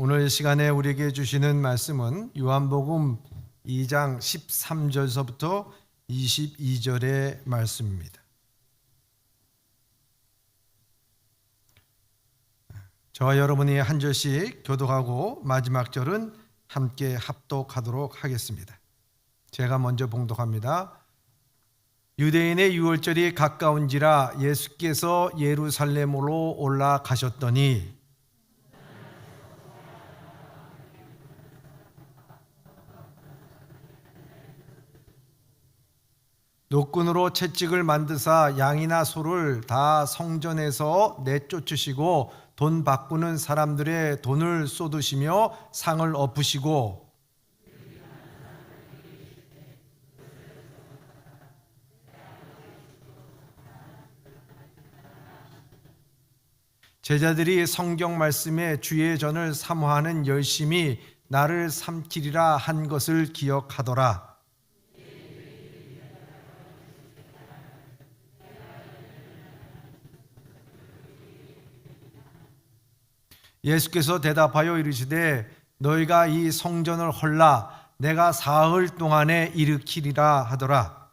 오늘 시간에 우리에게 주시는 말씀은 요한복음 2장 13절서부터 22절의 말씀입니다. 저와 여러분이 한 절씩 교독하고 마지막 절은 함께 합독하도록 하겠습니다. 제가 먼저 봉독합니다. 유대인의 유월절이 가까운지라 예수께서 예루살렘으로 올라가셨더니 노끈으로 채찍을 만드사 양이나 소를 다 성전에서 내쫓으시고 돈 바꾸는 사람들의 돈을 쏟으시며 상을 엎으시고 제자들이 성경 말씀에 주의 전을 사모하는 열심이 나를 삼키리라 한 것을 기억하더라. 예수께서 대답하여 이르시되 너희가 이 성전을 헐라 내가 사흘 동안에 일으키리라 하더라.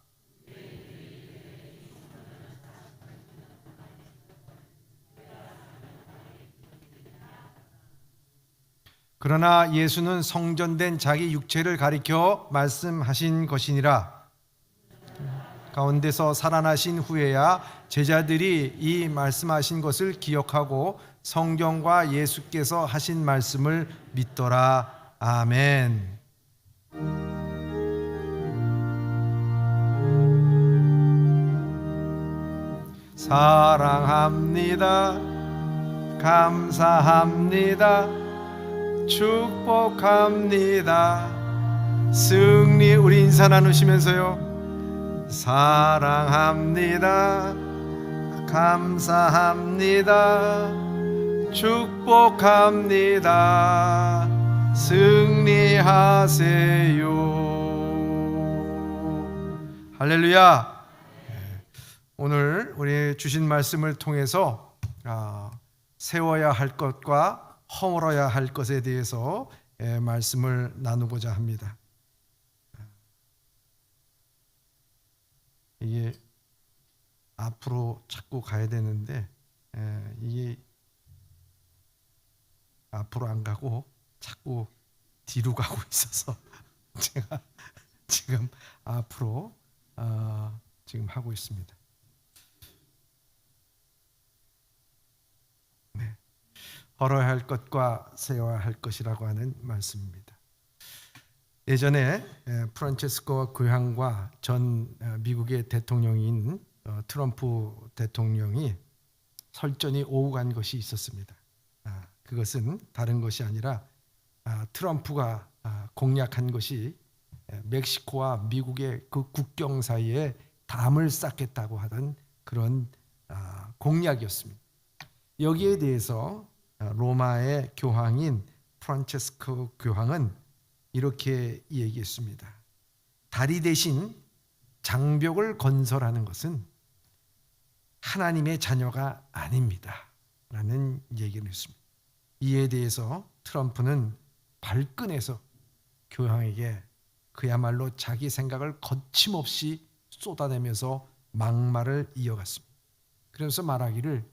그러나 예수는 성전된 자기 육체를 가리켜 말씀하신 것이니라. 가운데서 살아나신 후에야 제자들이 이 말씀하신 것을 기억하고 성경과 예수께서 하신 말씀을 믿더라. 아멘. 사랑합니다. 감사합니다. 축복합니다. 승리. 우리 인사 나누시면서요. 사랑합니다. 감사합니다. 축복합니다. 승리하세요. 할렐루야. 오늘 우리 주신 말씀을 통해서 세워야 할 것과 허물어야 할 것에 대해서 말씀을 나누고자 합니다. 이게 앞으로 자꾸 가야 되는데 이게 앞으로 안 가고 자꾸 뒤로 가고 있어서 제가 지금 앞으로 지금 하고 있습니다. 네. 헐어야 할 것과 세워야 할 것이라고 하는 말씀입니다. 예전에 프란체스코 교황과 전 미국의 대통령인 트럼프 대통령이 설전이 오고 간 것이 있었습니다. 그것은 다른 것이 아니라 트럼프가 공약한 것이 멕시코와 미국의 그 국경 사이에 담을 쌓겠다고 하던 그런 공약이었습니다. 여기에 대해서 로마의 교황인 프란체스코 교황은 이렇게 얘기했습니다. 다리 대신 장벽을 건설하는 것은 하나님의 자녀가 아닙니다. 라는 얘기를 했습니다. 이에 대해서 트럼프는 발끈해서 교황에게 그야말로 자기 생각을 거침없이 쏟아내면서 막말을 이어갔습니다. 그래서 말하기를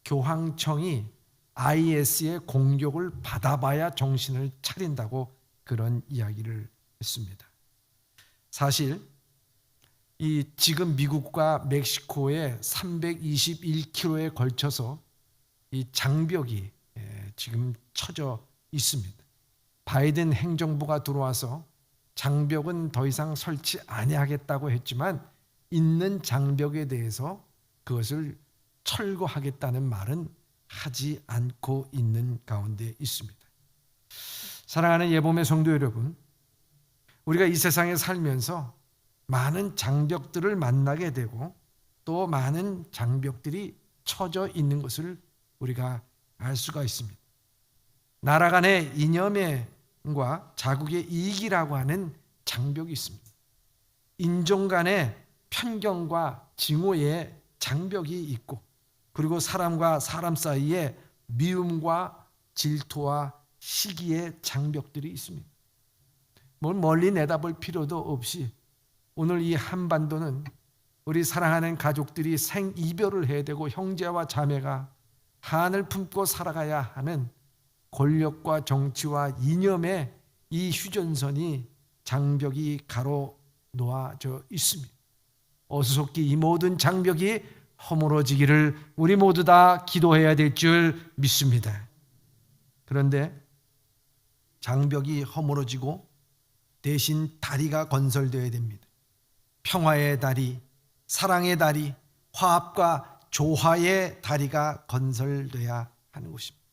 교황청이 IS의 공격을 받아봐야 정신을 차린다고 그런 이야기를 했습니다. 사실 이 지금 미국과 멕시코의 321km에 걸쳐서 이 장벽이 지금 쳐져 있습니다. 바이든 행정부가 들어와서 장벽은 더 이상 설치 아니하겠다고 했지만 있는 장벽에 대해서 그것을 철거하겠다는 말은 하지 않고 있는 가운데 있습니다. 사랑하는 예봄의 성도 여러분, 우리가 이 세상에 살면서 많은 장벽들을 만나게 되고 또 많은 장벽들이 쳐져 있는 것을 우리가 알 수가 있습니다. 나라 간의 이념과 자국의 이익이라고 하는 장벽이 있습니다. 인종 간의 편견과 증오의 장벽이 있고, 그리고 사람과 사람 사이에 미움과 질투와 시기의 장벽들이 있습니다. 뭘 멀리 내다볼 필요도 없이 오늘 이 한반도는 우리 사랑하는 가족들이 생이별을 해야 되고 형제와 자매가 한을 품고 살아가야 하는 권력과 정치와 이념의 이 휴전선이 장벽이 가로놓아져 있습니다. 어수속히 이 모든 장벽이 허물어지기를 우리 모두 다 기도해야 될 줄 믿습니다. 그런데 장벽이 허물어지고 대신 다리가 건설되어야 됩니다. 평화의 다리, 사랑의 다리, 화합과 조화의 다리가 건설돼야 하는 것입니다.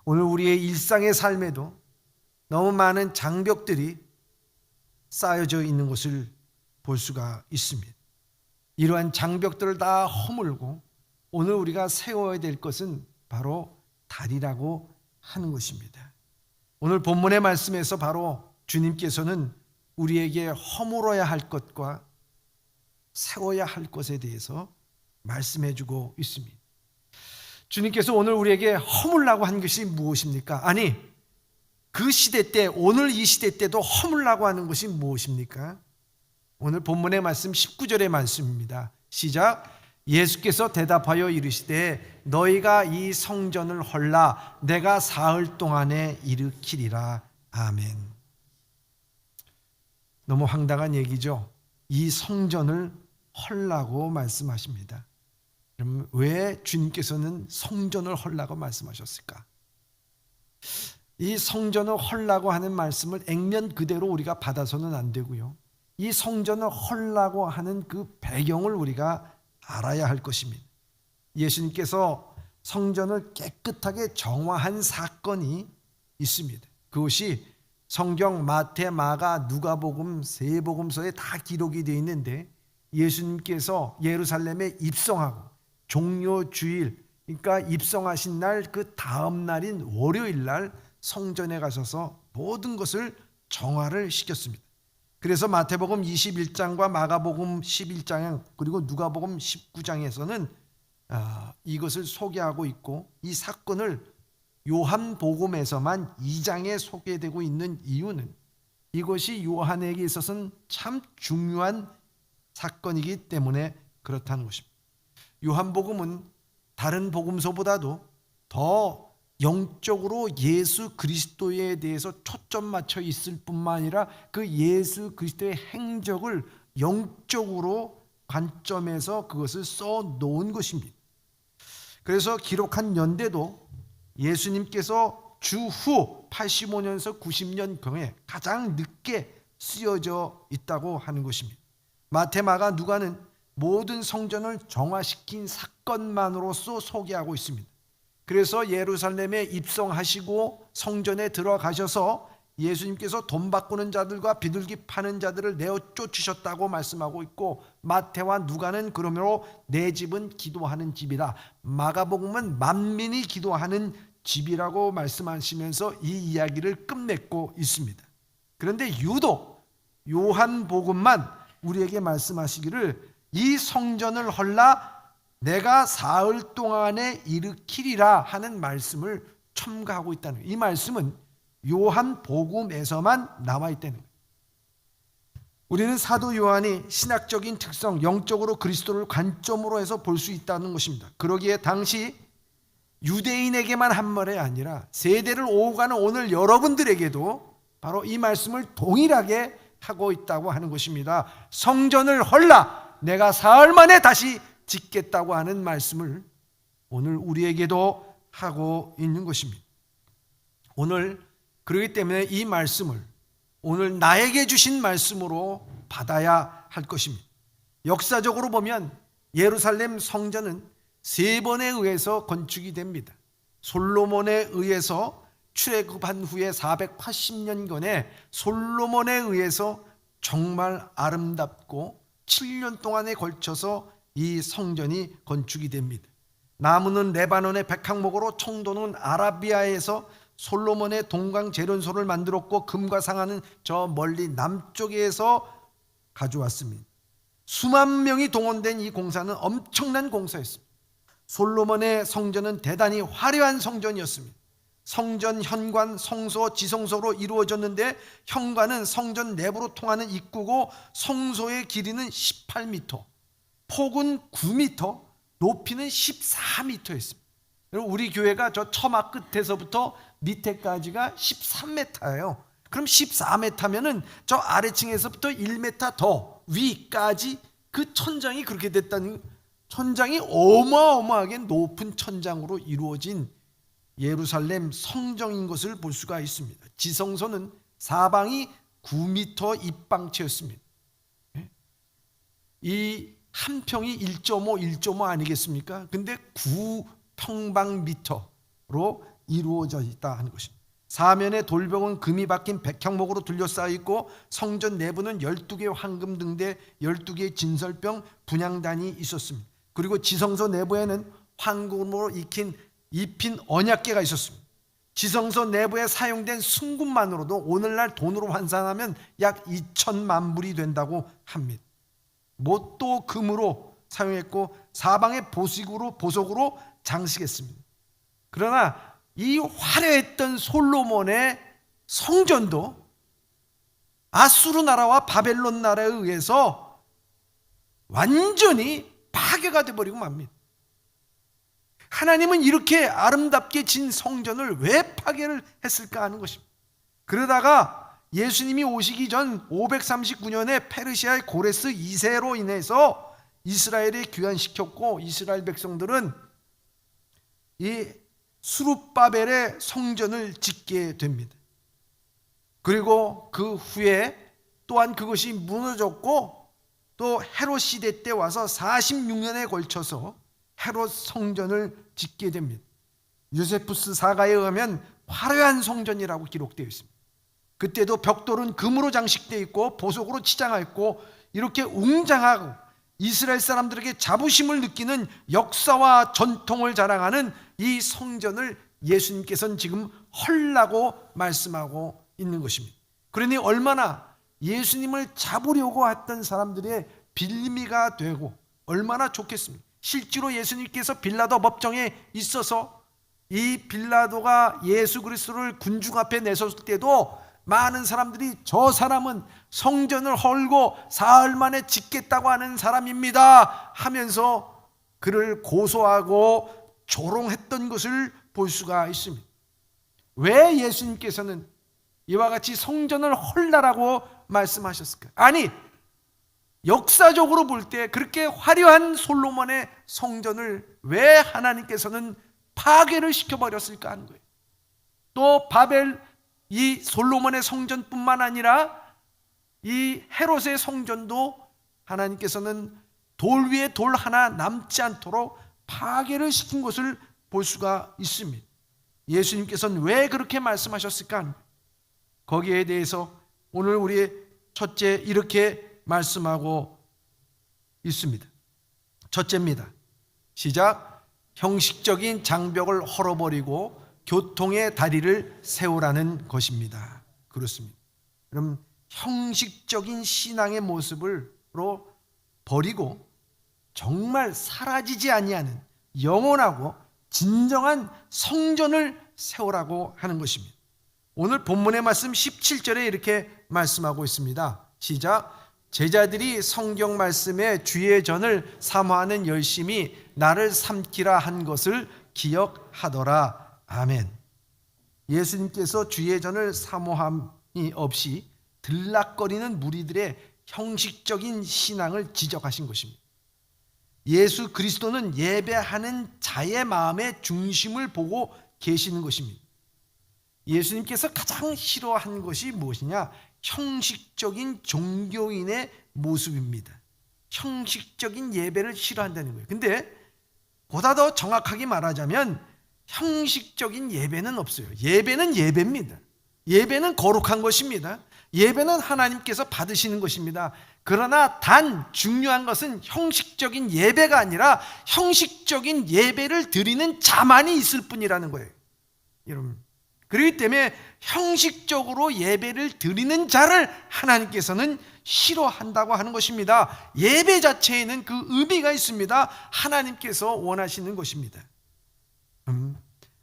오늘 우리의 일상의 삶에도 너무 많은 장벽들이 쌓여져 있는 것을 볼 수가 있습니다. 이러한 장벽들을 다 허물고 오늘 우리가 세워야 될 것은 바로 다리라고 하는 것입니다. 오늘 본문의 말씀에서 바로 주님께서는 우리에게 허물어야 할 것과 세워야 할 것에 대해서 말씀해 주고 있습니다. 주님께서 오늘 우리에게 허물라고 한 것이 무엇입니까? 아니, 그 시대 때, 오늘 이 시대 때도 허물라고 하는 것이 무엇입니까? 오늘 본문의 말씀 19절의 말씀입니다. 시작. 예수께서 대답하여 이르시되 너희가 이 성전을 헐라 내가 사흘 동안에 일으키리라. 아멘. 너무 황당한 얘기죠. 이 성전을 헐라고 말씀하십니다. 그럼 왜 주님께서는 성전을 헐라고 말씀하셨을까? 이 성전을 헐라고 하는 말씀을 액면 그대로 우리가 받아서는 안 되고요. 이 성전을 헐라고 하는 그 배경을 우리가 알아야 할 것입니다. 예수님께서 성전을 깨끗하게 정화한 사건이 있습니다. 그것이 성경 마태, 마가, 누가복음 세 복음서에 다 기록이 되어 있는데 예수님께서 예루살렘에 입성하고 종료 주일, 그러니까 입성하신 날 그 다음 날인 월요일 날 성전에 가셔서 모든 것을 정화를 시켰습니다. 그래서 마태복음 21장과 마가복음 11장 그리고 누가복음 19장에서는 이것을 소개하고 있고 이 사건을 요한복음에서만 2장에 소개되고 있는 이유는 이것이 요한에게 있어서는 참 중요한 사건이기 때문에 그렇다는 것입니다. 요한복음은 다른 복음서보다도 더 영적으로 예수 그리스도에 대해서 초점 맞춰 있을 뿐만 아니라 그 예수 그리스도의 행적을 영적으로 관점에서 그것을 써 놓은 것입니다. 그래서 기록한 연대도 예수님께서 주후 85년에서 90년경에 가장 늦게 쓰여져 있다고 하는 것입니다. 마태, 마가, 누가는 모든 성전을 정화시킨 사건만으로서 소개하고 있습니다. 그래서 예루살렘에 입성하시고 성전에 들어가셔서 예수님께서 돈 바꾸는 자들과 비둘기 파는 자들을 내어 쫓으셨다고 말씀하고 있고 마태와 누가는 그러므로 내 집은 기도하는 집이다. 마가복음은 만민이 기도하는 집이라고 말씀하시면서 이 이야기를 끝맺고 있습니다. 그런데 유독 요한복음만 우리에게 말씀하시기를 이 성전을 헐라 내가 사흘 동안에 일으키리라 하는 말씀을 첨가하고 있다는 거예요. 이 말씀은 요한복음에서만 나와 있다는 거예요. 우리는 사도 요한이 신학적인 특성, 영적으로 그리스도를 관점으로 해서 볼 수 있다는 것입니다. 그러기에 당시 유대인에게만 한 말이 아니라 세대를 오가는 오늘 여러분들에게도 바로 이 말씀을 동일하게 하고 있다고 하는 것입니다. 성전을 헐라 내가 사흘 만에 다시 짓겠다고 하는 말씀을 오늘 우리에게도 하고 있는 것입니다. 오늘 그렇기 때문에 이 말씀을 오늘 나에게 주신 말씀으로 받아야 할 것입니다. 역사적으로 보면 예루살렘 성전은 세 번에 의해서 건축이 됩니다. 솔로몬에 의해서 출애굽한 후에 480년경에 솔로몬에 의해서 정말 아름답고 7년 동안에 걸쳐서 이 성전이 건축이 됩니다. 나무는 레바논의 백향목으로 청도는 아라비아에서 솔로몬의 동강 재련소를 만들었고 금과 상아는 저 멀리 남쪽에서 가져왔습니다. 수만 명이 동원된 이 공사는 엄청난 공사였습니다. 솔로몬의 성전은 대단히 화려한 성전이었습니다. 성전 현관, 성소, 지성소로 이루어졌는데 현관은 성전 내부로 통하는 입구고 성소의 길이는 18m, 폭은 9m, 높이는 14m였습니다. 우리 교회가 저 처마 끝에서부터 밑에까지가 13m예요. 그럼 14m면은 저 아래층에서부터 1m 더 위까지 그 천장이 그렇게 됐다는, 천장이 어마어마하게 높은 천장으로 이루어진 예루살렘 성정인 것을 볼 수가 있습니다. 지성소는 사방이 9m 입방체였습니다. 이 한 평이 1.5 아니겠습니까? 근데 9평방미터로 이루어져 있다 하는 것입니다. 사면의 돌벽은 금이 박힌 백향목으로 둘러싸여 있고 성전 내부는 12개의 황금 등대 12개의 진설병 분향단이 있었습니다. 그리고 지성소 내부에는 황금으로 입힌 언약궤가 있었습니다. 지성소 내부에 사용된 순금만으로도 오늘날 돈으로 환산하면 약 2천만 불이 된다고 합니다. 못도 금으로 사용했고 사방에 보석으로 장식했습니다. 그러나 이 화려했던 솔로몬의 성전도 아수르 나라와 바벨론 나라에 의해서 완전히 파괴가 되어버리고 맙니다. 하나님은 이렇게 아름답게 진 성전을 왜 파괴를 했을까 하는 것입니다. 그러다가 예수님이 오시기 전 539년에 페르시아의 고레스 2세로 인해서 이스라엘에 귀환시켰고 이스라엘 백성들은 이 수룹바벨의 성전을 짓게 됩니다. 그리고 그 후에 또한 그것이 무너졌고 또 헤롯 시대 때 와서 46년에 걸쳐서 헤롯 성전을 짓게 됩니다. 요세푸스 사가에 의하면 화려한 성전이라고 기록되어 있습니다. 그때도 벽돌은 금으로 장식되어 있고 보석으로 치장하였고 이렇게 웅장하고 이스라엘 사람들에게 자부심을 느끼는 역사와 전통을 자랑하는 이 성전을 예수님께서는 지금 헐라고 말씀하고 있는 것입니다. 그러니 얼마나 예수님을 잡으려고 했던 사람들의 빌미가 되고 얼마나 좋겠습니까? 실제로 예수님께서 빌라도 법정에 있어서 이 빌라도가 예수 그리스도를 군중 앞에 내섰을 때도 많은 사람들이 저 사람은 성전을 헐고 사흘 만에 짓겠다고 하는 사람입니다 하면서 그를 고소하고 조롱했던 것을 볼 수가 있습니다. 왜 예수님께서는 이와 같이 성전을 헐라라고 말씀하셨을까? 아니, 역사적으로 볼 때 그렇게 화려한 솔로몬의 성전을 왜 하나님께서는 파괴를 시켜버렸을까 하는 거예요. 또 이 솔로몬의 성전뿐만 아니라 이 헤롯의 성전도 하나님께서는 돌 위에 돌 하나 남지 않도록 파괴를 시킨 것을 볼 수가 있습니다. 예수님께서는 왜 그렇게 말씀하셨을까? 거기에 대해서 오늘 우리 첫째 이렇게 말씀하고 있습니다. 첫째입니다. 시작. 형식적인 장벽을 헐어버리고 교통의 다리를 세우라는 것입니다. 그렇습니다. 그럼 형식적인 신앙의 모습으로 버리고 정말 사라지지 아니하는 영원하고 진정한 성전을 세우라고 하는 것입니다. 오늘 본문의 말씀 17절에 이렇게 말씀하고 있습니다. 시작. 제자들이 성경 말씀에 주의 전을 사모하는 열심이 나를 삼키라 한 것을 기억하더라. 아멘. 예수님께서 주의 전을 사모함이 없이 들락거리는 무리들의 형식적인 신앙을 지적하신 것입니다. 예수 그리스도는 예배하는 자의 마음의 중심을 보고 계시는 것입니다. 예수님께서 가장 싫어한 것이 무엇이냐? 형식적인 종교인의 모습입니다. 형식적인 예배를 싫어한다는 거예요. 근데 보다 더 정확하게 말하자면 형식적인 예배는 없어요. 예배는 예배입니다. 예배는 거룩한 것입니다. 예배는 하나님께서 받으시는 것입니다. 그러나 단 중요한 것은 형식적인 예배가 아니라 형식적인 예배를 드리는 자만이 있을 뿐이라는 거예요. 여러분, 그렇기 때문에 형식적으로 예배를 드리는 자를 하나님께서는 싫어한다고 하는 것입니다. 예배 자체에는 그 의미가 있습니다. 하나님께서 원하시는 것입니다.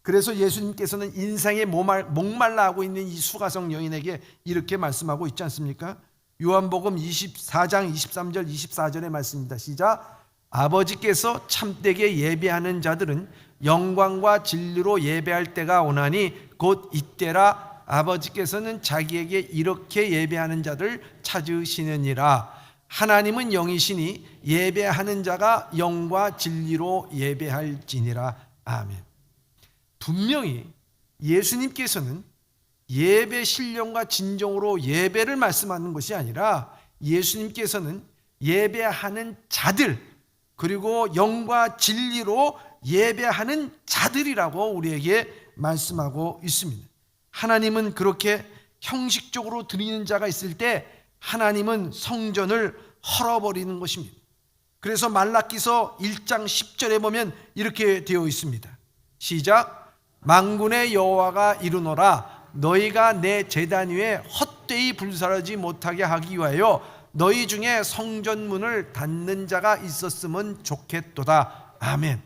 그래서 예수님께서는 인생에 목말라 하고 있는 이 수가성 여인에게 이렇게 말씀하고 있지 않습니까? 요한복음 24장 23절 24절의 말씀입니다. 시작. 아버지께서 참되게 예배하는 자들은 영광과 진리로 예배할 때가 오나니 곧 이때라. 아버지께서는 자기에게 이렇게 예배하는 자들 찾으시느니라. 하나님은 영이시니 예배하는 자가 영과 진리로 예배할지니라. 아멘. 분명히 예수님께서는 예배 신령과 진정으로 예배를 말씀하는 것이 아니라 예수님께서는 예배하는 자들, 그리고 영과 진리로 예배하는 자들이라고 우리에게 말씀하고 있습니다. 하나님은 그렇게 형식적으로 드리는 자가 있을 때 하나님은 성전을 헐어버리는 것입니다. 그래서 말라기서 1장 10절에 보면 이렇게 되어 있습니다. 시작. 만군의 여호와가 이르노라. 너희가 내 제단 위에 헛되이 불사르지 못하게 하기 위하여 너희 중에 성전문을 닫는 자가 있었으면 좋겠도다. 아멘.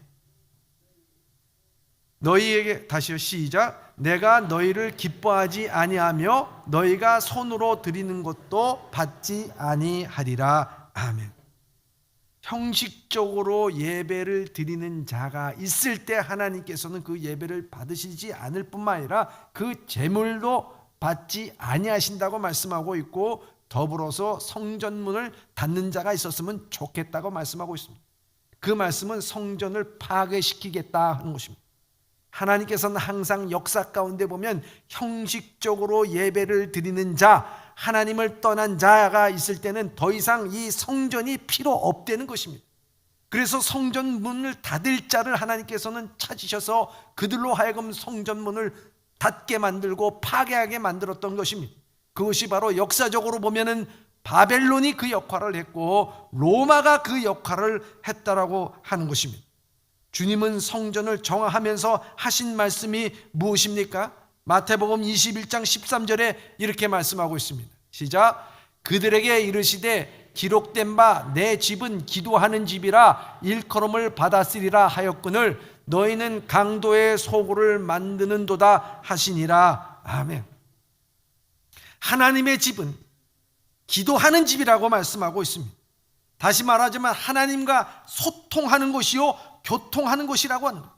너희에게 다시요. 시작. 내가 너희를 기뻐하지 아니하며 너희가 손으로 드리는 것도 받지 아니하리라. 아멘. 형식적으로 예배를 드리는 자가 있을 때 하나님께서는 그 예배를 받으시지 않을 뿐만 아니라 그 제물도 받지 아니하신다고 말씀하고 있고, 더불어서 성전문을 닫는 자가 있었으면 좋겠다고 말씀하고 있습니다. 그 말씀은 성전을 파괴시키겠다 하는 것입니다. 하나님께서는 항상 역사 가운데 보면 형식적으로 예배를 드리는 자, 하나님을 떠난 자가 있을 때는 더 이상 이 성전이 필요 없다는 것입니다. 그래서 성전 문을 닫을 자를 하나님께서는 찾으셔서 그들로 하여금 성전 문을 닫게 만들고 파괴하게 만들었던 것입니다. 그것이 바로 역사적으로 보면은 바벨론이 그 역할을 했고 로마가 그 역할을 했다라고 하는 것입니다. 주님은 성전을 정하면서 하신 말씀이 무엇입니까? 마태복음 21장 13절에 이렇게 말씀하고 있습니다. 시작. 그들에게 이르시되 기록된 바 내 집은 기도하는 집이라 일컬음을 받았으리라 하였거늘 너희는 강도의 소굴을 만드는도다 하시니라. 아멘. 하나님의 집은 기도하는 집이라고 말씀하고 있습니다. 다시 말하자면 하나님과 소통하는 것이요 교통하는 것이라고 하는 것.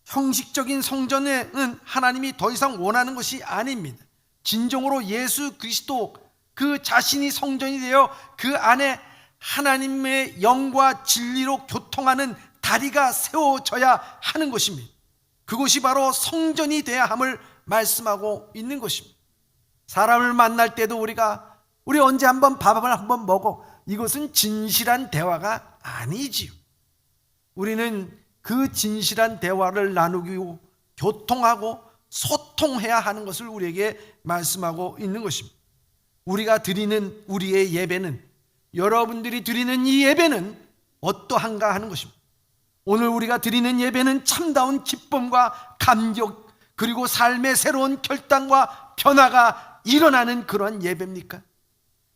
형식적인 성전은 하나님이 더 이상 원하는 것이 아닙니다. 진정으로 예수 그리스도 그 자신이 성전이 되어 그 안에 하나님의 영과 진리로 교통하는 다리가 세워져야 하는 것입니다. 그것이 바로 성전이 되어야 함을 말씀하고 있는 것입니다. 사람을 만날 때도 우리 언제 한번 밥을 한번 먹어, 이것은 진실한 대화가 아니지요. 우리는 그 진실한 대화를 나누고 교통하고 소통해야 하는 것을 우리에게 말씀하고 있는 것입니다. 우리가 드리는 우리의 예배는, 여러분들이 드리는 이 예배는 어떠한가 하는 것입니다. 오늘 우리가 드리는 예배는 참다운 기쁨과 감격, 그리고 삶의 새로운 결단과 변화가 일어나는 그런 예배입니까?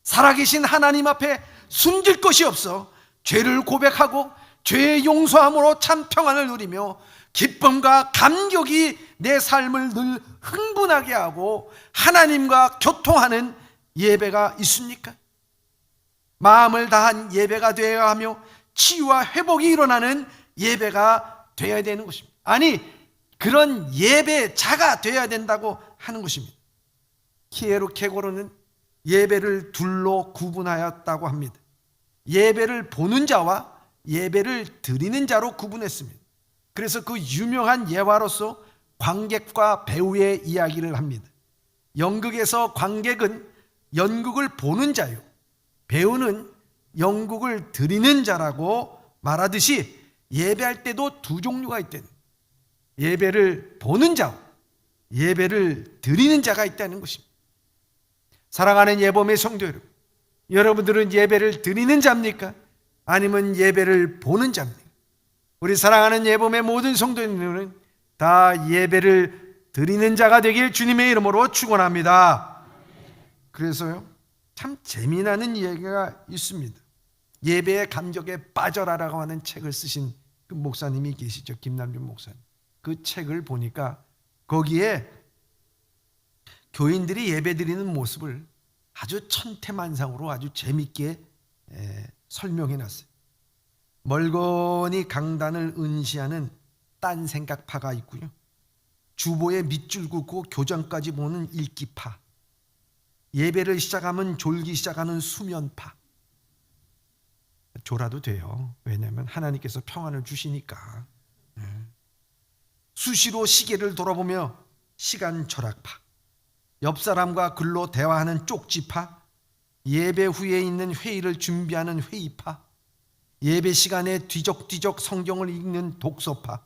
살아계신 하나님 앞에 숨길 것이 없어 죄를 고백하고 죄의 용서함으로 참 평안을 누리며 기쁨과 감격이 내 삶을 늘 흥분하게 하고 하나님과 교통하는 예배가 있습니까? 마음을 다한 예배가 되어야 하며 치유와 회복이 일어나는 예배가 되어야 되는 것입니다. 아니, 그런 예배자가 되어야 된다고 하는 것입니다. 키에르케고르는 예배를 둘로 구분하였다고 합니다. 예배를 보는 자와 예배를 드리는 자로 구분했습니다. 그래서 그 유명한 예화로서 관객과 배우의 이야기를 합니다. 연극에서 관객은 연극을 보는 자요, 배우는 연극을 드리는 자라고 말하듯이 예배할 때도 두 종류가 있다는, 예배를 보는 자와 예배를 드리는 자가 있다는 것입니다. 사랑하는 예범의 성도 여러분, 여러분들은 예배를 드리는 자입니까? 아니면 예배를 보는 자입니까? 우리 사랑하는 예범의 모든 성도님들은 다 예배를 드리는 자가 되길 주님의 이름으로 축원합니다. 그래서요, 참 재미나는 이야기가 있습니다. 예배의 감격에 빠져라라고 하는 책을 쓰신 그 목사님이 계시죠. 김남준 목사님. 그 책을 보니까 거기에 교인들이 예배드리는 모습을 아주 천태만상으로 아주 재밌게 설명해 놨어요. 멀거니 강단을 은시하는 딴생각파가 있고요. 주보에 밑줄 긋고 교장까지 보는 읽기파, 예배를 시작하면 졸기 시작하는 수면파. 졸아도 돼요. 왜냐하면 하나님께서 평안을 주시니까. 수시로 시계를 돌아보며 시간 절약파, 옆 사람과 글로 대화하는 쪽지파, 예배 후에 있는 회의를 준비하는 회의파, 예배 시간에 뒤적뒤적 성경을 읽는 독서파,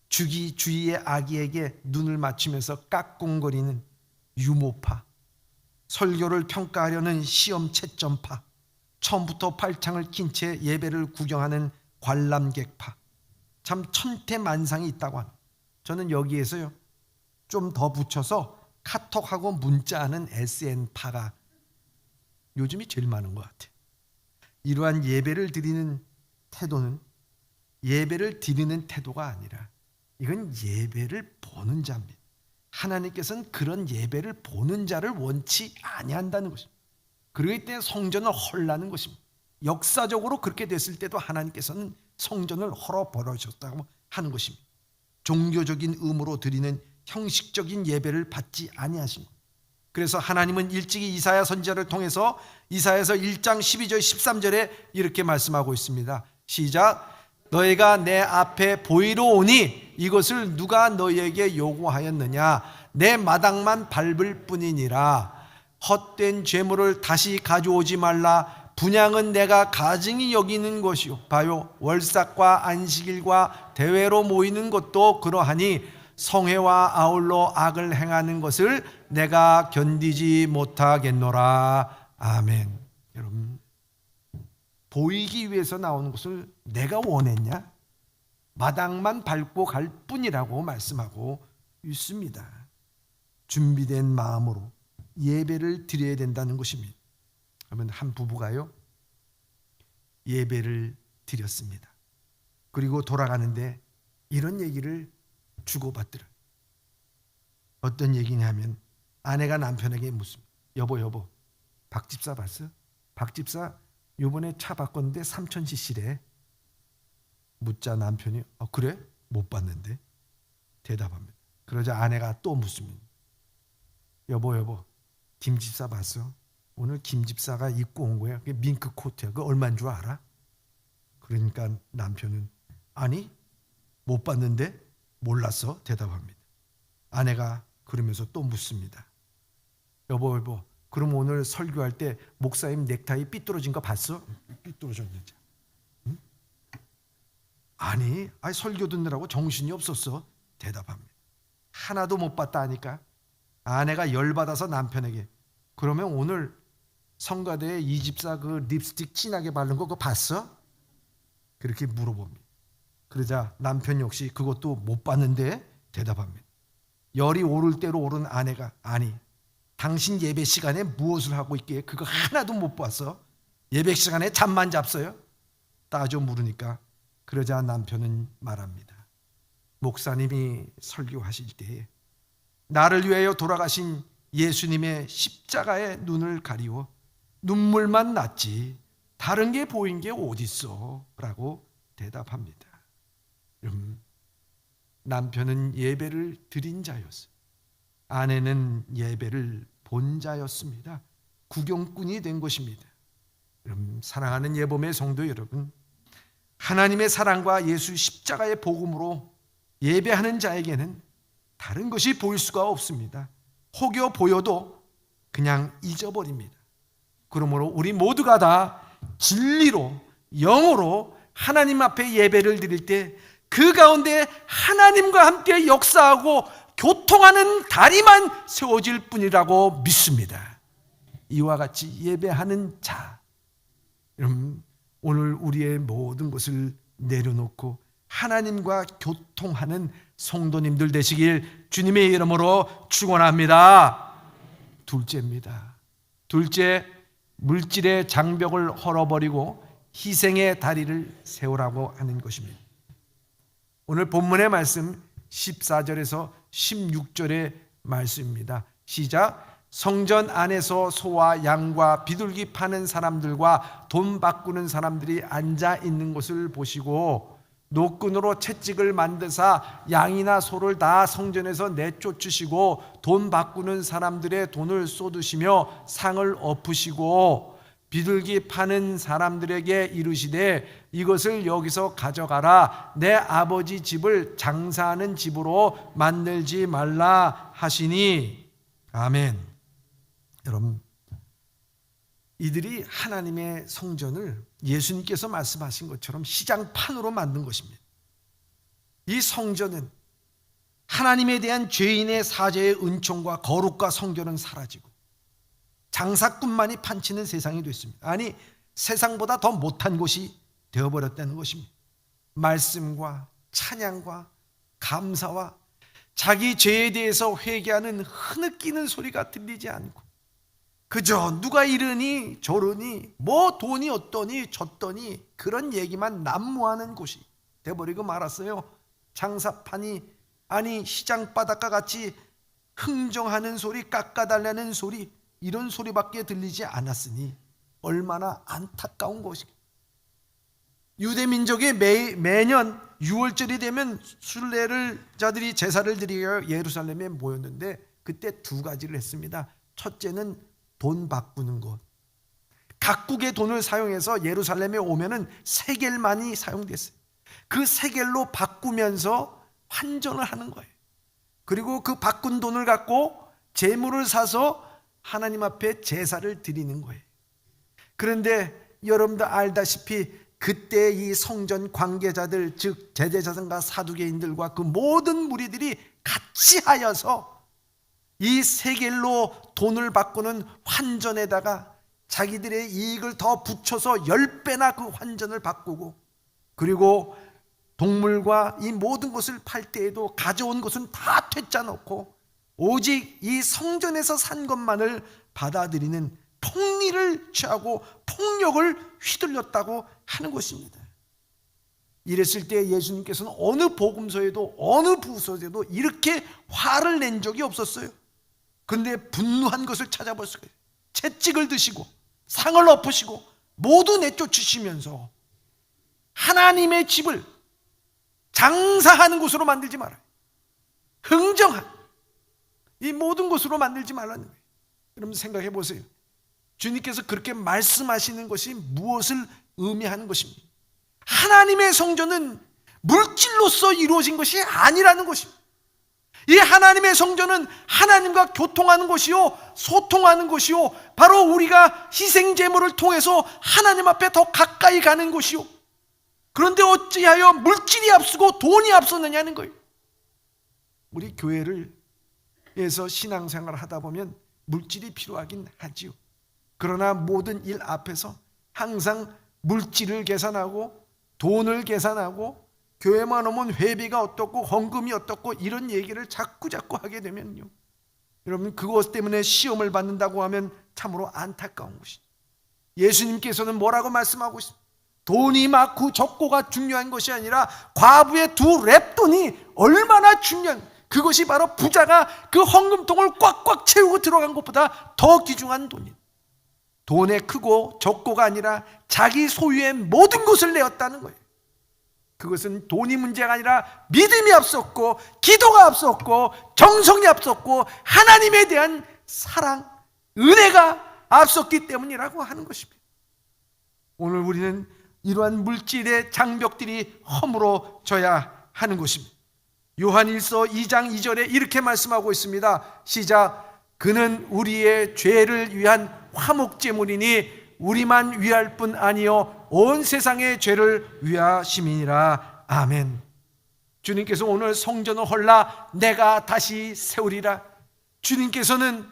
주기주의의 아기에게 눈을 맞추면서 깍꿍거리는 유모파, 설교를 평가하려는 시험 채점파, 처음부터 팔짱을 낀 채 예배를 구경하는 관람객파. 참 천태만상이 있다고 합니다. 저는 여기에서요 좀 더 붙여서 카톡하고 문자하는 SN파가 요즘이 제일 많은 것 같아요. 이러한 예배를 드리는 태도는 예배를 드리는 태도가 아니라 이건 예배를 보는 자입니다. 하나님께서는 그런 예배를 보는 자를 원치 아니한다는 것입니다. 그러기 때문에 성전을 헐라는 것입니다. 역사적으로 그렇게 됐을 때도 하나님께서는 성전을 헐어버리셨다고 하는 것입니다. 종교적인 의무로 드리는 형식적인 예배를 받지 아니하신 것. 그래서 하나님은 일찍이 이사야 선지자를 통해서 이사야서 1장 12절 13절에 이렇게 말씀하고 있습니다. 시작. 너희가 내 앞에 보이러 오니 이것을 누가 너희에게 요구하였느냐. 내 마당만 밟을 뿐이니라. 헛된 죄물을 다시 가져오지 말라. 분향은 내가 가증히 여기는 것이요. 봐요, 월삭과 안식일과 대회로 모이는 것도 그러하니 성회와 아울러 악을 행하는 것을 내가 견디지 못하겠노라. 아멘. 여러분, 보이기 위해서 나오는 것을 내가 원했냐? 마당만 밟고 갈 뿐이라고 말씀하고 있습니다. 준비된 마음으로 예배를 드려야 된다는 것입니다. 그러면 한 부부가요 예배를 드렸습니다. 그리고 돌아가는데 이런 얘기를 주고받더라. 어떤 얘기냐면 아내가 남편에게 묻습니다. 여보 박 집사 봤어? 박 집사 요번에 차 바꿨는데 3000cc래. 묻자 남편이 그래? 못 봤는데. 대답합니다. 그러자 아내가 또 묻습니다. 여보 김 집사 봤어? 오늘 김 집사가 입고 온 거야. 그게 밍크 코트야. 그거 얼마인 줄 알아? 그러니까 남편은 아니 못 봤는데 몰랐어. 대답합니다. 아내가 그러면서 또 묻습니다. 여보 그럼 오늘 설교할 때 목사님 넥타이 삐뚤어진 거 봤어? 삐뚤어졌는지. 응? 아니 설교 듣느라고 정신이 없었어. 대답합니다. 하나도 못 봤다 하니까 아내가 열받아서 남편에게 그러면 오늘 성가대에 이 집사 그 립스틱 진하게 바른 거 그거 봤어? 그렇게 물어봅니다. 그러자 남편 역시 그것도 못 봤는데 대답합니다. 열이 오를 대로 오른 아내가 아니 당신 예배 시간에 무엇을 하고 있기에 그거 하나도 못 봤어? 예배 시간에 잠만 잡어요? 따져 물으니까 그러자 남편은 말합니다. 목사님이 설교하실 때에 나를 위하여 돌아가신 예수님의 십자가에 눈을 가리워 눈물만 났지 다른 게 보인 게 어딨어? 라고 대답합니다. 남편은 예배를 드린 자였어요. 아내는 예배를 본 자였습니다. 구경꾼이 된 것입니다. 사랑하는 예범의 성도 여러분, 하나님의 사랑과 예수 십자가의 복음으로 예배하는 자에게는 다른 것이 보일 수가 없습니다. 혹여 보여도 그냥 잊어버립니다. 그러므로 우리 모두가 다 진리로 영으로 하나님 앞에 예배를 드릴 때 그 가운데 하나님과 함께 역사하고 교통하는 다리만 세워질 뿐이라고 믿습니다. 이와 같이 예배하는 자, 여러분 오늘 우리의 모든 것을 내려놓고 하나님과 교통하는 성도님들 되시길 주님의 이름으로 축원합니다. 둘째입니다. 둘째, 물질의 장벽을 헐어버리고 희생의 다리를 세우라고 하는 것입니다. 오늘 본문의 말씀 14절에서 16절의 말씀입니다. 시작. 성전 안에서 소와 양과 비둘기 파는 사람들과 돈 바꾸는 사람들이 앉아 있는 것을 보시고 노끈으로 채찍을 만드사 양이나 소를 다 성전에서 내쫓으시고 돈 바꾸는 사람들의 돈을 쏟으시며 상을 엎으시고 비둘기 파는 사람들에게 이르시되 이것을 여기서 가져가라. 내 아버지 집을 장사하는 집으로 만들지 말라 하시니. 아멘. 여러분, 이들이 하나님의 성전을 예수님께서 말씀하신 것처럼 시장판으로 만든 것입니다. 이 성전은 하나님에 대한 죄인의 사죄의 은총과 거룩과 성결은 사라지고 장사꾼만이 판치는 세상이 됐습니다. 아니, 세상보다 더 못한 곳이 되어버렸다는 것입니다. 말씀과 찬양과 감사와 자기 죄에 대해서 회개하는 흐느끼는 소리가 들리지 않고 그저 누가 이러니 저러니 뭐 돈이 어떠니 저떠니 그런 얘기만 난무하는 곳이 되어버리고 말았어요. 장사판이 아니 시장 바닷가 같이 흥정하는 소리, 깎아달라는 소리, 이런 소리밖에 들리지 않았으니 얼마나 안타까운 것이겠어요. 유대민족이 매년 6월절이 되면 순례자들이 제사를 드리러 예루살렘에 모였는데 그때 두 가지를 했습니다. 첫째는 돈 바꾸는 것. 각국의 돈을 사용해서 예루살렘에 오면은 세겔만이 사용됐어요. 그 세겔로 바꾸면서 환전을 하는 거예요. 그리고 그 바꾼 돈을 갖고 제물을 사서 하나님 앞에 제사를 드리는 거예요. 그런데 여러분들 알다시피 그때 이 성전 관계자들, 즉 제사장과 사두개인들과 그 모든 무리들이 같이 하여서 이 세겔로 돈을 바꾸는 환전에다가 자기들의 이익을 더 붙여서 10배나 그 환전을 바꾸고, 그리고 동물과 이 모든 것을 팔 때에도 가져온 것은 다 퇴짜 놓고 오직 이 성전에서 산 것만을 받아들이는 폭리를 취하고 폭력을 휘둘렸다고 하는 것입니다. 이랬을 때 예수님께서는 어느 복음서에도 어느 부서에도 이렇게 화를 낸 적이 없었어요. 그런데 분노한 것을 찾아볼 수가 있어요. 채찍을 드시고 상을 엎으시고 모두 내쫓으시면서 하나님의 집을 장사하는 곳으로 만들지 말아요. 흥정한 이 모든 곳으로 만들지 말라는 거예요. 여러분 생각해 보세요. 주님께서 그렇게 말씀하시는 것이 무엇을 의미하는 것입니까? 하나님의 성전은 물질로서 이루어진 것이 아니라는 것입니다. 이 하나님의 성전은 하나님과 교통하는 것이요, 소통하는 것이요, 바로 우리가 희생제물을 통해서 하나님 앞에 더 가까이 가는 것이요. 그런데 어찌하여 물질이 앞서고 돈이 앞섰느냐는 거예요. 우리 교회에서 신앙생활을 하다 보면 물질이 필요하긴 하지요. 그러나 모든 일 앞에서 항상 물질을 계산하고 돈을 계산하고 교회만 오면 회비가 어떻고 헌금이 어떻고 이런 얘기를 자꾸 하게 되면요, 여러분 그것 때문에 시험을 받는다고 하면 참으로 안타까운 것이죠. 예수님께서는 뭐라고 말씀하고 있습니까? 돈이 많고 적고가 중요한 것이 아니라 과부의 2렙돈이 얼마나 중요한, 그것이 바로 부자가 그 헌금통을 꽉꽉 채우고 들어간 것보다 더 귀중한 돈이에요. 돈의 크고 적고가 아니라 자기 소유의 모든 것을 내었다는 거예요. 그것은 돈이 문제가 아니라 믿음이 앞섰고 기도가 앞섰고 정성이 앞섰고 하나님에 대한 사랑, 은혜가 앞섰기 때문이라고 하는 것입니다. 오늘 우리는 이러한 물질의 장벽들이 허물어져야 하는 것입니다. 요한일서 2장 2절에 이렇게 말씀하고 있습니다. 시작. 그는 우리의 죄를 위한 화목제물이니 우리만 위할 뿐 아니요 온 세상의 죄를 위하심이니라. 아멘. 주님께서 오늘 성전을 헐라 내가 다시 세우리라. 주님께서는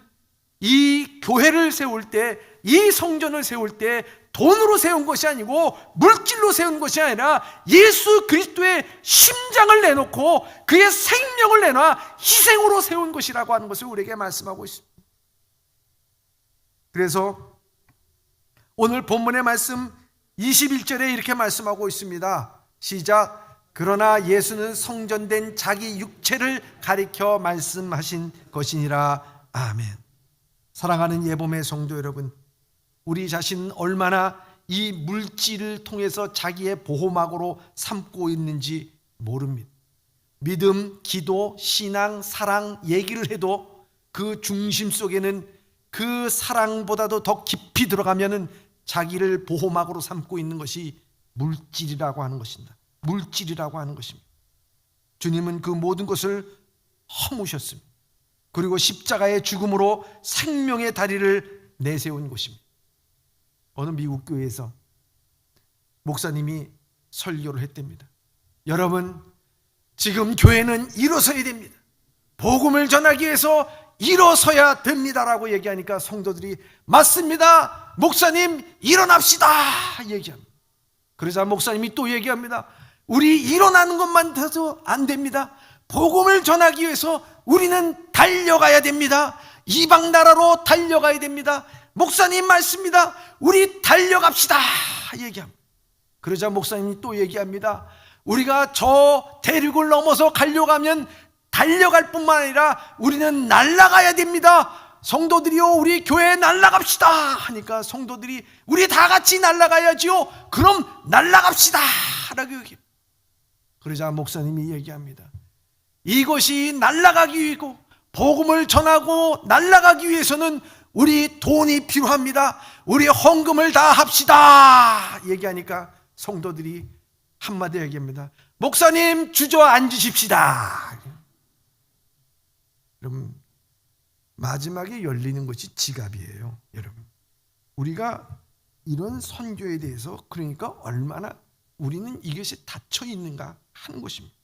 이 교회를 세울 때, 이 성전을 세울 때 돈으로 세운 것이 아니고 물질로 세운 것이 아니라 예수 그리스도의 심장을 내놓고 그의 생명을 내놔 희생으로 세운 것이라고 하는 것을 우리에게 말씀하고 있습니다. 그래서 오늘 본문의 말씀 21절에 이렇게 말씀하고 있습니다. 시작. 그러나 예수는 성전된 자기 육체를 가리켜 말씀하신 것이니라. 아멘. 사랑하는 예봄의 성도 여러분, 우리 자신은 얼마나 이 물질을 통해서 자기의 보호막으로 삼고 있는지 모릅니다. 믿음, 기도, 신앙, 사랑 얘기를 해도 그 중심 속에는 그 사랑보다도 더 깊이 들어가면은 자기를 보호막으로 삼고 있는 것이 물질이라고 하는 것입니다. 물질이라고 하는 것입니다. 주님은 그 모든 것을 허무셨습니다. 그리고 십자가의 죽음으로 생명의 다리를 내세운 것입니다. 어느 미국 교회에서 목사님이 설교를 했답니다. 여러분, 지금 교회는 일어서야 됩니다. 복음을 전하기 위해서 일어서야 됩니다라고 얘기하니까 성도들이 맞습니다, 목사님 일어납시다 얘기합니다. 그러자 목사님이 또 얘기합니다. 우리 일어나는 것만 해도 안 됩니다. 복음을 전하기 위해서 우리는 달려가야 됩니다. 이방 나라로 달려가야 됩니다. 목사님 말씀입니다. 우리 달려갑시다 얘기합니다. 그러자 목사님이 또 얘기합니다. 우리가 저 대륙을 넘어서 가려고 하면 달려갈 뿐만 아니라 우리는 날아가야 됩니다. 성도들이요, 우리 교회에 날아갑시다 하니까 성도들이 우리 다 같이 날아가야지요. 그럼 날아갑시다 라고 얘기해요. 그러자 목사님이 얘기합니다. 이것이 날아가기 위해고 복음을 전하고 날아가기 위해서는 우리 돈이 필요합니다. 우리 헌금을 다 합시다 얘기하니까 성도들이 한마디 얘기합니다. 목사님 주저앉으십시다. 여러분, 마지막에 열리는 것이 지갑이에요. 여러분, 우리가 이런 선교에 대해서 그러니까 얼마나 우리는 이것이 닫혀 있는가 하는 것입니다.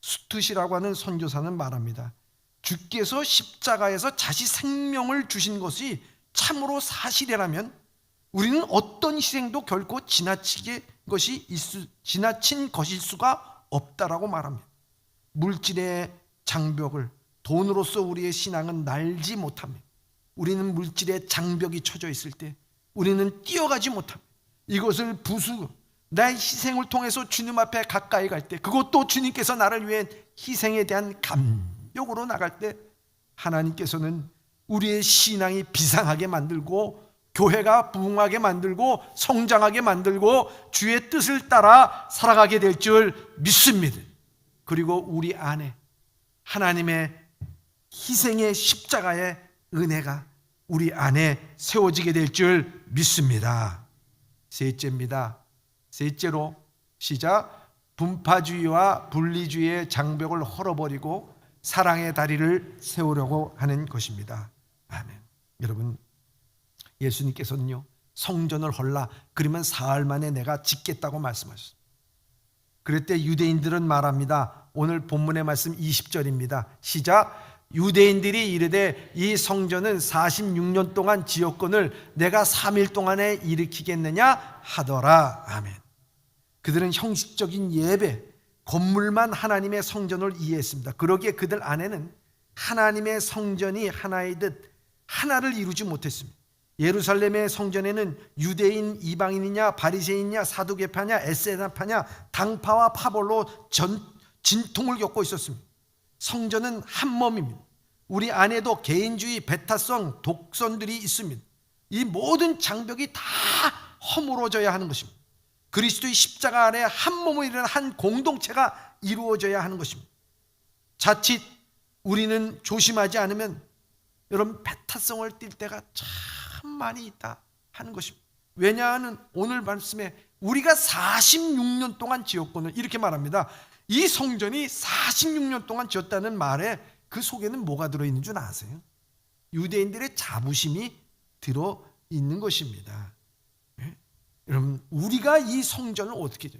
수트시라고 하는 선교사는 말합니다. 주께서 십자가에서 자신 생명을 주신 것이 참으로 사실이라면 우리는 어떤 희생도 결코 지나친 것일 수가 없다라고 말합니다. 물질의 장벽을 돈으로서 우리의 신앙은 날지 못합니다. 우리는 물질의 장벽이 쳐져 있을 때 우리는 뛰어가지 못합니다. 이것을 부수고 나의 희생을 통해서 주님 앞에 가까이 갈 때, 그것도 주님께서 나를 위해 희생에 대한 감격으로 나갈 때 하나님께서는 우리의 신앙이 비상하게 만들고 교회가 부흥하게 만들고 성장하게 만들고 주의 뜻을 따라 살아가게 될 줄 믿습니다. 그리고 우리 안에 하나님의 희생의 십자가의 은혜가 우리 안에 세워지게 될 줄 믿습니다. 셋째입니다. 셋째로 시작. 분파주의와 분리주의의 장벽을 헐어버리고 사랑의 다리를 세우려고 하는 것입니다. 아멘. 여러분, 예수님께서는요, 성전을 헐라 그러면 사흘 만에 내가 짓겠다고 말씀하셨습니다. 그럴 때 유대인들은 말합니다. 오늘 본문의 말씀 20절입니다. 시작. 유대인들이 이르되 이 성전은 46년 동안 지었건을 내가 3일 동안에 일으키겠느냐 하더라. 아멘. 그들은 형식적인 예배, 건물만 하나님의 성전을 이해했습니다. 그러기에 그들 안에는 하나님의 성전이 하나의 듯 하나를 이루지 못했습니다. 예루살렘의 성전에는 유대인, 이방인이냐, 바리새인이냐, 사두개파냐, 에세나파냐, 당파와 파벌로 진통을 겪고 있었습니다. 성전은 한 몸입니다. 우리 안에도 개인주의, 배타성, 독선들이 있습니다. 이 모든 장벽이 다 허물어져야 하는 것입니다. 그리스도의 십자가 안에 한 몸을 이루는 한 공동체가 이루어져야 하는 것입니다. 자칫 우리는 조심하지 않으면 여러분 배타성을 띌 때가 참 많이 있다 하는 것입니다. 왜냐하면 오늘 말씀에 우리가 46년 동안 지었거늘 이렇게 말합니다. 이 성전이 46년 동안 지었다는 말에 그 속에는 뭐가 들어있는 줄 아세요? 유대인들의 자부심이 들어있는 것입니다. 여러분, 우리가 이 성전을 어떻게 줘?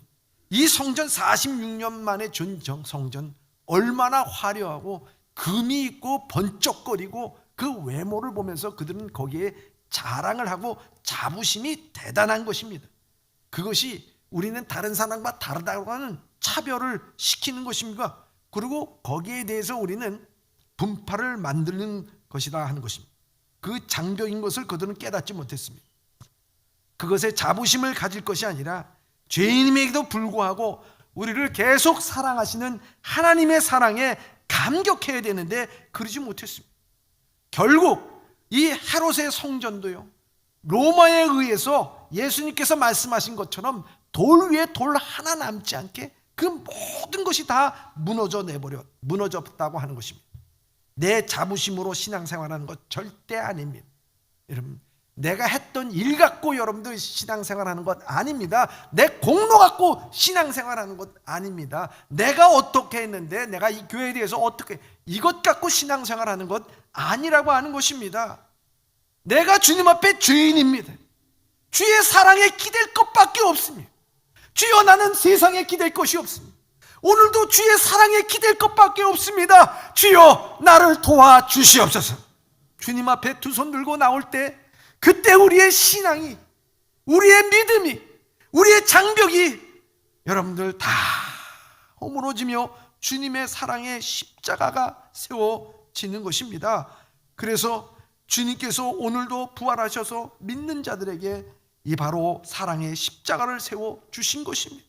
이 성전 46년 만에 준 성전 얼마나 화려하고 금이 있고 번쩍거리고 그 외모를 보면서 그들은 거기에 자랑을 하고 자부심이 대단한 것입니다. 그것이 우리는 다른 사람과 다르다고 하는 차별을 시키는 것입니다. 그리고 거기에 대해서 우리는 분파를 만드는 것이다 하는 것입니다. 그 장벽인 것을 그들은 깨닫지 못했습니다. 그것에 자부심을 가질 것이 아니라 죄인임에도 불구하고 우리를 계속 사랑하시는 하나님의 사랑에 감격해야 되는데 그러지 못했습니다. 결국 이 헤롯의 성전도요, 로마에 의해서 예수님께서 말씀하신 것처럼 돌 위에 돌 하나 남지 않게 그 모든 것이 다 무너졌다고 하는 것입니다. 내 자부심으로 신앙생활하는 것 절대 아닙니다. 여러분, 내가 했던 일 갖고 여러분들 신앙생활하는 것 아닙니다. 내 공로 갖고 신앙생활하는 것 아닙니다. 내가 어떻게 했는데, 내가 이 교회에 대해서 어떻게, 이것 갖고 신앙생활하는 것 아니라고 하는 것입니다. 내가 주님 앞에 죄인입니다. 주의 사랑에 기댈 것밖에 없습니다. 주여, 나는 세상에 기댈 것이 없습니다. 오늘도 주의 사랑에 기댈 것밖에 없습니다. 주여, 나를 도와주시옵소서. 주님 앞에 두 손 들고 나올 때, 그때 우리의 신앙이, 우리의 믿음이, 우리의 장벽이 여러분들 다 허물어지며 주님의 사랑의 십자가가 세워지는 것입니다. 그래서 주님께서 오늘도 부활하셔서 믿는 자들에게 이 바로 사랑의 십자가를 세워주신 것입니다.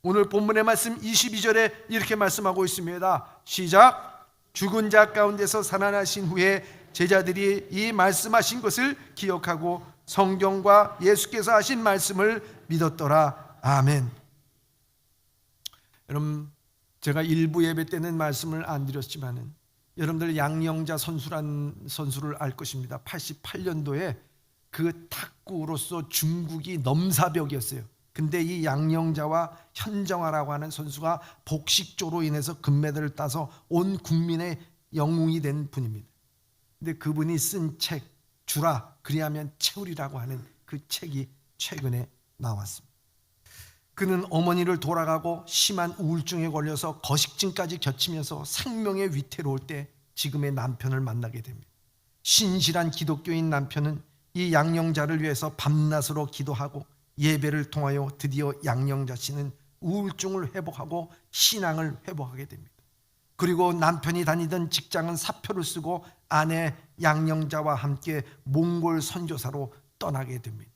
오늘 본문의 말씀 22절에 이렇게 말씀하고 있습니다. 시작. 죽은 자 가운데서 살아나신 후에 제자들이 이 말씀하신 것을 기억하고 성경과 예수께서 하신 말씀을 믿었더라. 아멘. 여러분, 제가 일부 예배 때는 말씀을 안 드렸지만은 여러분들 양영자 선수를 알 것입니다. 88년도에 그 탁구로서 중국이 넘사벽이었어요. 근데 이 양영자와 현정아라고 하는 선수가 복식조로 인해서 금메달을 따서 온 국민의 영웅이 된 분입니다. 근데 그분이 쓴 책, 주라 그리하면 채우리라고 하는 그 책이 최근에 나왔습니다. 그는 어머니를 돌아가고 심한 우울증에 걸려서 거식증까지 겹치면서 생명의 위태로울 때 지금의 남편을 만나게 됩니다. 신실한 기독교인 남편은 이 양영자를 위해서 밤낮으로 기도하고 예배를 통하여 드디어 양영자 씨는 우울증을 회복하고 신앙을 회복하게 됩니다. 그리고 남편이 다니던 직장은 사표를 쓰고 아내 양영자와 함께 몽골 선교사로 떠나게 됩니다.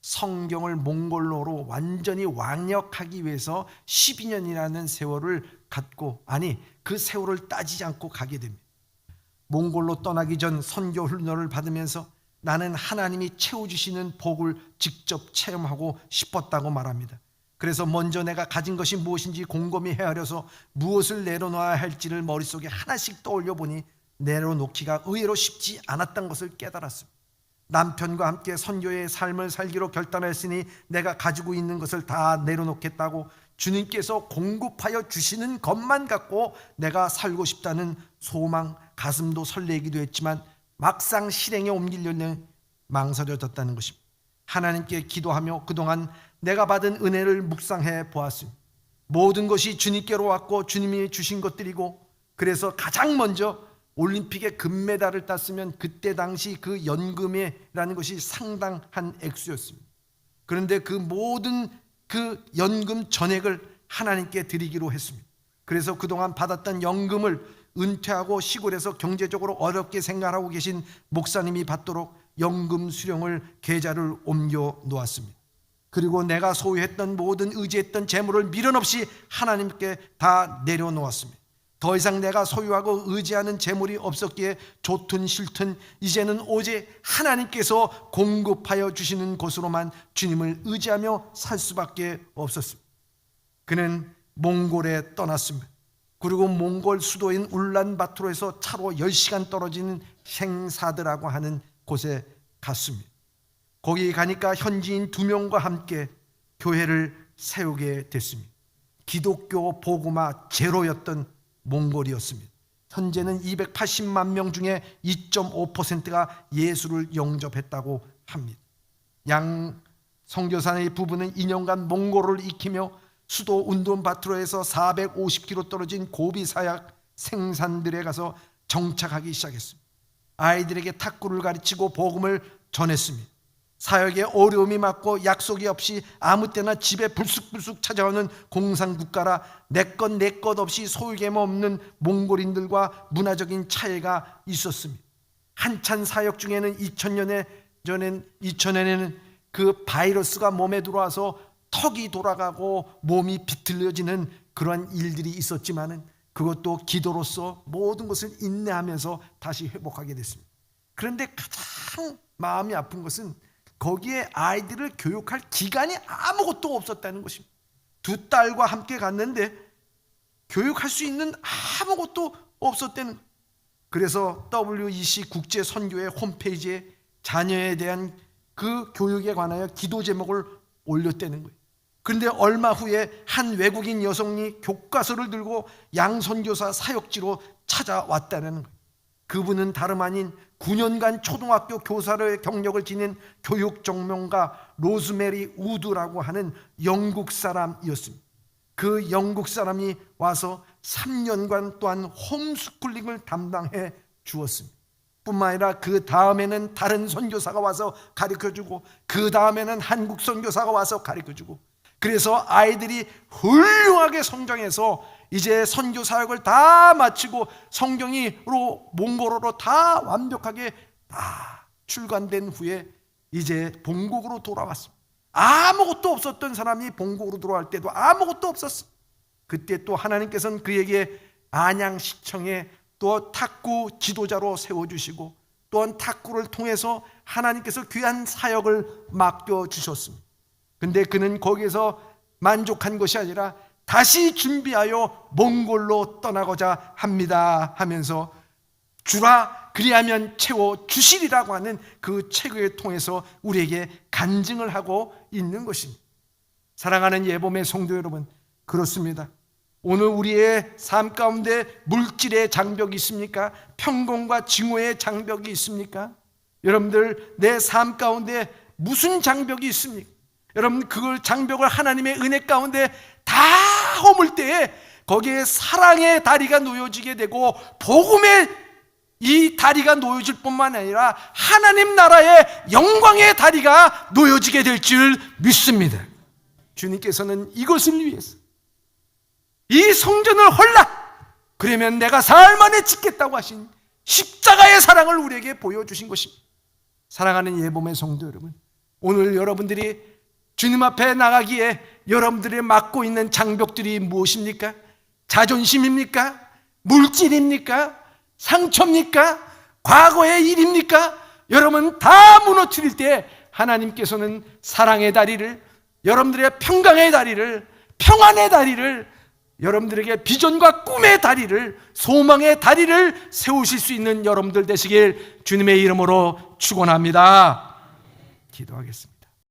성경을 몽골어로 완전히 왕역하기 위해서 12년이라는 세월을 갖고, 그 세월을 따지지 않고 가게 됩니다. 몽골로 떠나기 전 선교 훈련을 받으면서 나는 하나님이 채워주시는 복을 직접 체험하고 싶었다고 말합니다. 그래서 먼저 내가 가진 것이 무엇인지 곰곰이 헤아려서 무엇을 내려놓아야 할지를 머릿속에 하나씩 떠올려 보니 내려놓기가 의외로 쉽지 않았던 것을 깨달았습니다. 남편과 함께 선교의 삶을 살기로 결단했으니 내가 가지고 있는 것을 다 내려놓겠다고 주님께서 공급하여 주시는 것만 갖고 내가 살고 싶다는 소망, 가슴도 설레기도 했지만 막상 실행에 옮기려는 망설여졌다는 것입니다. 하나님께 기도하며 그동안 내가 받은 은혜를 묵상해 보았습니다. 모든 것이 주님께로 왔고 주님이 주신 것들이고, 그래서 가장 먼저 올림픽에 금메달을 땄으면 그때 당시 그 연금이라는 것이 상당한 액수였습니다. 그런데 그 모든 그 연금 전액을 하나님께 드리기로 했습니다. 그래서 그동안 받았던 연금을 은퇴하고 시골에서 경제적으로 어렵게 생활하고 계신 목사님이 받도록 연금 수령을 계좌를 옮겨 놓았습니다. 그리고 내가 소유했던 모든 의지했던 재물을 미련 없이 하나님께 다 내려놓았습니다. 더 이상 내가 소유하고 의지하는 재물이 없었기에 좋든 싫든 이제는 오직 하나님께서 공급하여 주시는 것으로만 주님을 의지하며 살 수밖에 없었습니다. 그는 몽골에 떠났습니다. 그리고 몽골 수도인 울란바토르에서 차로 10시간 떨어지는 생사드라고 하는 곳에 갔습니다. 거기 가니까 현지인 2명과 함께 교회를 세우게 됐습니다. 기독교 복음화 제로였던 몽골이었습니다. 현재는 280만 명 중에 2.5%가 예수를 영접했다고 합니다. 양 선교사의 부부는 2년간 몽골어를 익히며 수도 울란바토르에서 450km 떨어진 고비 사약 생산들에 가서 정착하기 시작했습니다. 아이들에게 탁구를 가르치고 복음을 전했습니다. 사역에 어려움이 많고 약속이 없이 아무 때나 집에 불쑥불쑥 찾아오는 공산국가라 내 것 없이 소유권 없는 몽골인들과 문화적인 차이가 있었습니다. 한참 사역 중에는 2000년에는 그 바이러스가 몸에 들어와서 턱이 돌아가고 몸이 비틀려지는 그러한 일들이 있었지만은 그것도 기도로서 모든 것을 인내하면서 다시 회복하게 됐습니다. 그런데 가장 마음이 아픈 것은 거기에 아이들을 교육할 기간이 아무것도 없었다는 것입니다. 두 딸과 함께 갔는데 교육할 수 있는 아무것도 없었다는 거예요. 그래서 WEC 국제선교회 홈페이지에 자녀에 대한 그 교육에 관하여 기도 제목을 올렸다는 거예요. 그런데 얼마 후에 한 외국인 여성이 교과서를 들고 양선교사 사역지로 찾아왔다는 거예요. 그분은 다름 아닌 9년간 초등학교 교사로의 경력을 지닌 교육전문가 로즈메리 우드라고 하는 영국 사람이었습니다. 그 영국 사람이 와서 3년간 또한 홈스쿨링을 담당해 주었습니다. 뿐만 아니라 그 다음에는 다른 선교사가 와서 가르쳐주고 그 다음에는 한국 선교사가 와서 가르쳐주고, 그래서 아이들이 훌륭하게 성장해서 이제 선교 사역을 다 마치고 성경으로 몽골어로 다 완벽하게 다 출간된 후에 이제 본국으로 돌아왔습니다. 아무것도 없었던 사람이 본국으로 돌아갈 때도 아무것도 없었어. 그때 또 하나님께서는 그에게 안양시청에 또 탁구 지도자로 세워주시고 또한 탁구를 통해서 하나님께서 귀한 사역을 맡겨주셨습니다. 근데 그는 거기에서 만족한 것이 아니라 다시 준비하여 몽골로 떠나고자 합니다 하면서 주라 그리하면 채워주시리라고 하는 그 책을 통해서 우리에게 간증을 하고 있는 것입니다. 사랑하는 예봄의 성도 여러분, 그렇습니다. 오늘 우리의 삶 가운데 물질의 장벽이 있습니까? 평공과 증오의 장벽이 있습니까? 여러분들 내 삶 가운데 무슨 장벽이 있습니까? 여러분 그걸 장벽을 하나님의 은혜 가운데 다 허물 때에 거기에 사랑의 다리가 놓여지게 되고 복음의 이 다리가 놓여질 뿐만 아니라 하나님 나라의 영광의 다리가 놓여지게 될 줄 믿습니다. 주님께서는 이것을 위해서 이 성전을 헐라 그러면 내가 사흘 만에 짓겠다고 하신 십자가의 사랑을 우리에게 보여주신 것입니다. 사랑하는 예봄의 성도 여러분, 오늘 여러분들이 주님 앞에 나가기에 여러분들이 맡고 있는 장벽들이 무엇입니까? 자존심입니까? 물질입니까? 상처입니까? 과거의 일입니까? 여러분 다 무너뜨릴 때 하나님께서는 사랑의 다리를, 여러분들의 평강의 다리를, 평안의 다리를, 여러분들에게 비전과 꿈의 다리를, 소망의 다리를 세우실 수 있는 여러분들 되시길 주님의 이름으로 축원합니다. 기도하겠습니다.